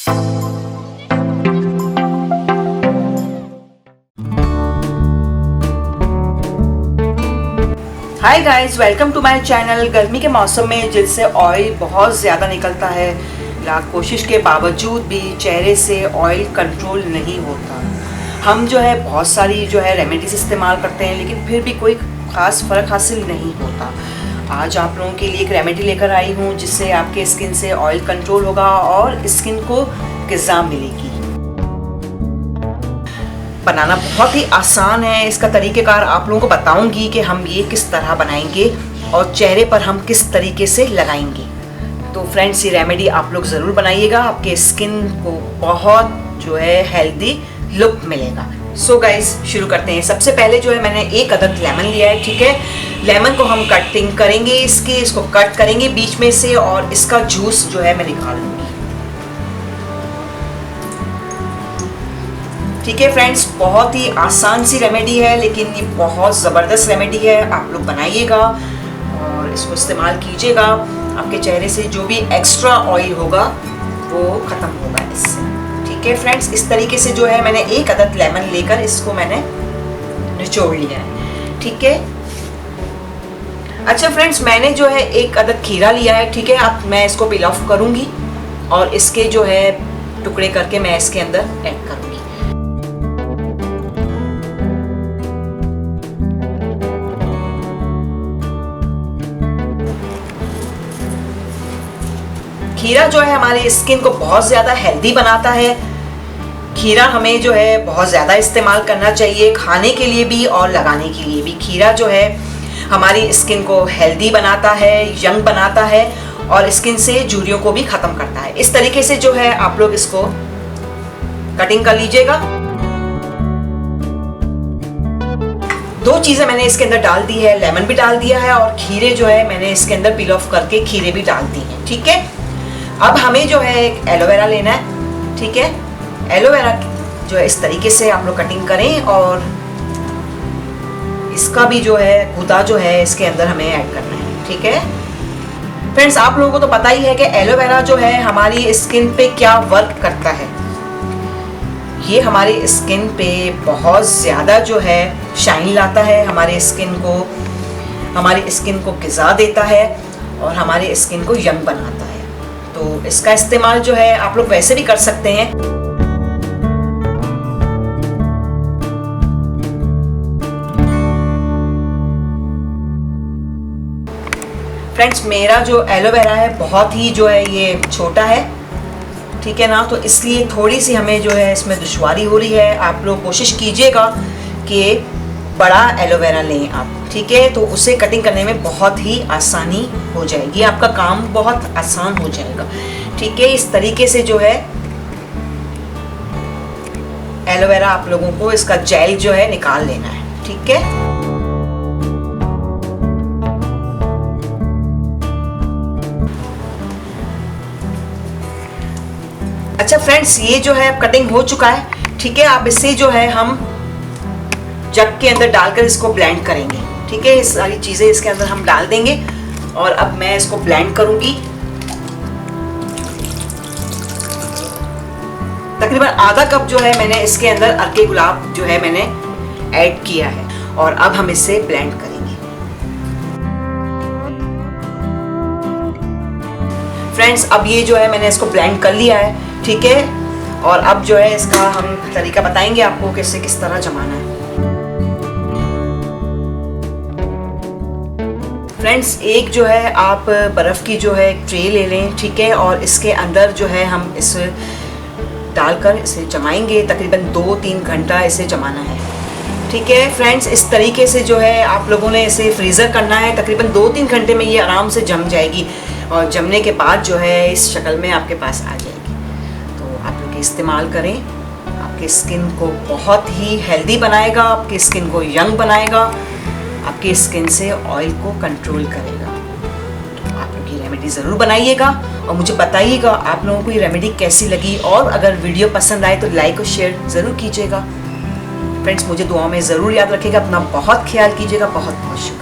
Hi guys, welcome to my channel. गर्मी के मौसम में जिल्द से ऑयल बहुत ज़्यादा निकलता है। लाख कोशिश के बावजूद भी चेहरे से ऑयल कंट्रोल नहीं होता। हम जो है बहुत सारी जो है रेमेडीज इस्तेमाल करते हैं, लेकिन फिर भी कोई ख़ास फ़र्क हासिल नहीं होता। आज आप लोगों के लिए एक रेमेडी लेकर आई हूँ जिससे आपके स्किन से ऑयल कंट्रोल होगा और स्किन को ग़िज़ा मिलेगी। बनाना बहुत ही आसान है। इसका तरीक़ेकार आप लोगों को बताऊंगी कि हम ये किस तरह बनाएंगे और चेहरे पर हम किस तरीके से लगाएंगे। तो फ्रेंड्स, ये रेमेडी आप लोग ज़रूर बनाइएगा, आपके स्किन को बहुत जो है हेल्दी लुक मिलेगा। सो गाइस, शुरू करते हैं। सबसे पहले जो है मैंने एक अदद लेमन लिया है, ठीक है। लेमन को हम कटिंग करेंगे, इसको कट करेंगे बीच में से और इसका जूस जो है मैं निकाल लूँगी। ठीक है फ्रेंड्स, बहुत ही आसान सी रेमेडी है, लेकिन ये बहुत ज़बरदस्त रेमेडी है। आप लोग बनाइएगा और इसको इस्तेमाल कीजिएगा। आपके चेहरे से जो भी एक्स्ट्रा ऑयल होगा वो ख़त्म होगा इससे। ठीक है फ्रेंड्स, इस तरीके से जो है मैंने एक अदद लेमन लेकर इसको मैंने निचोड़ लिया है। ठीक है। अच्छा फ्रेंड्स, मैंने जो है एक अदद खीरा लिया है, ठीक है। अब मैं इसको पील ऑफ करूँगी और इसके जो है टुकड़े करके मैं इसके अंदर ऐड करूँगी। खीरा जो है हमारे स्किन को बहुत ज़्यादा हेल्दी बनाता है। खीरा हमें जो है बहुत ज़्यादा इस्तेमाल करना चाहिए, खाने के लिए भी और लगाने के लिए भी। खीरा जो है हमारी स्किन को हेल्दी बनाता है, यंग बनाता है और स्किन से झुर्रियों को भी ख़त्म करता है। इस तरीके से जो है आप लोग इसको कटिंग कर लीजिएगा। 2 चीज़ें मैंने इसके अंदर डाल दी है, लेमन भी डाल दिया है और खीरे जो है मैंने इसके अंदर पील ऑफ करके खीरे भी डाल दी हैं। ठीक है। अब हमें जो है एक एलोवेरा लेना है, ठीक है। एलोवेरा जो है इस तरीके से आप लोग कटिंग करें और इसका भी जो है गूदा जो है इसके अंदर हमें ऐड करना है। ठीक है फ्रेंड्स, आप लोगों को तो पता ही है कि एलोवेरा जो है हमारी स्किन पे क्या वर्क करता है। ये हमारी स्किन पे बहुत ज़्यादा जो है शाइन लाता है, हमारी स्किन को ग़िज़ा देता है और हमारी स्किन को यंग बनाता है। तो इसका इस्तेमाल जो है आप लोग वैसे भी कर सकते हैं। फ्रेंड्स, मेरा जो एलोवेरा है बहुत ही जो है ये छोटा है, ठीक है ना, तो इसलिए थोड़ी सी हमें जो है इसमें दुश्वारी हो रही है। आप लोग कोशिश कीजिएगा कि बड़ा एलोवेरा लें आप, ठीक है। तो उसे कटिंग करने में बहुत ही आसानी हो जाएगी, आपका काम बहुत आसान हो जाएगा। ठीक है। इस तरीके से जो है एलोवेरा आप लोगों को इसका जेल जो है निकाल लेना है। ठीक है। अच्छा फ्रेंड्स, ये जो है कटिंग हो चुका है, ठीक है। अब इसे जो है हम जग के अंदर डालकर इसको ब्लेंड करेंगे। ठीक है। ये सारी चीज़ें इसके अंदर हम डाल देंगे और अब मैं इसको ब्लेंड करूंगी। तकरीबन आधा कप जो है मैंने इसके अंदर अर्के गुलाब जो है मैंने ऐड किया है और अब हम इसे ब्लेंड करेंगे। फ्रेंड्स, अब ये जो है मैंने इसको ब्लेंड कर लिया है, ठीक है। और अब जो है इसका हम तरीका बताएंगे आपको कि इसे किस तरह जमाना है। फ्रेंड्स, एक जो है आप बर्फ़ की जो है एक ट्रे ले लें, ठीक है। और इसके अंदर जो है हम इसे डालकर इसे जमाएंगे। तकरीबन 2-3 घंटा इसे जमाना है। ठीक है फ्रेंड्स, इस तरीके से जो है आप लोगों ने इसे फ्रीज़र करना है। तकरीबन 2-3 घंटे में ये आराम से जम जाएगी और जमने के बाद जो है इस शक्ल में आपके पास आ जाएगी। तो आप लोग इस्तेमाल करें, आपके स्किन को बहुत ही हेल्दी बनाएगा, आपकी स्किन को यंग बनाएगा, आपकी स्किन से ऑयल को कंट्रोल करेगा। तो आप लोग ये रेमेडी ज़रूर बनाइएगा और मुझे बताइएगा आप लोगों को ये रेमेडी कैसी लगी। और अगर वीडियो पसंद आए तो लाइक और शेयर ज़रूर कीजिएगा। फ्रेंड्स, मुझे दुआओं में ज़रूर याद रखिएगा। अपना बहुत ख्याल कीजिएगा। बहुत बहुत शुक्रिया।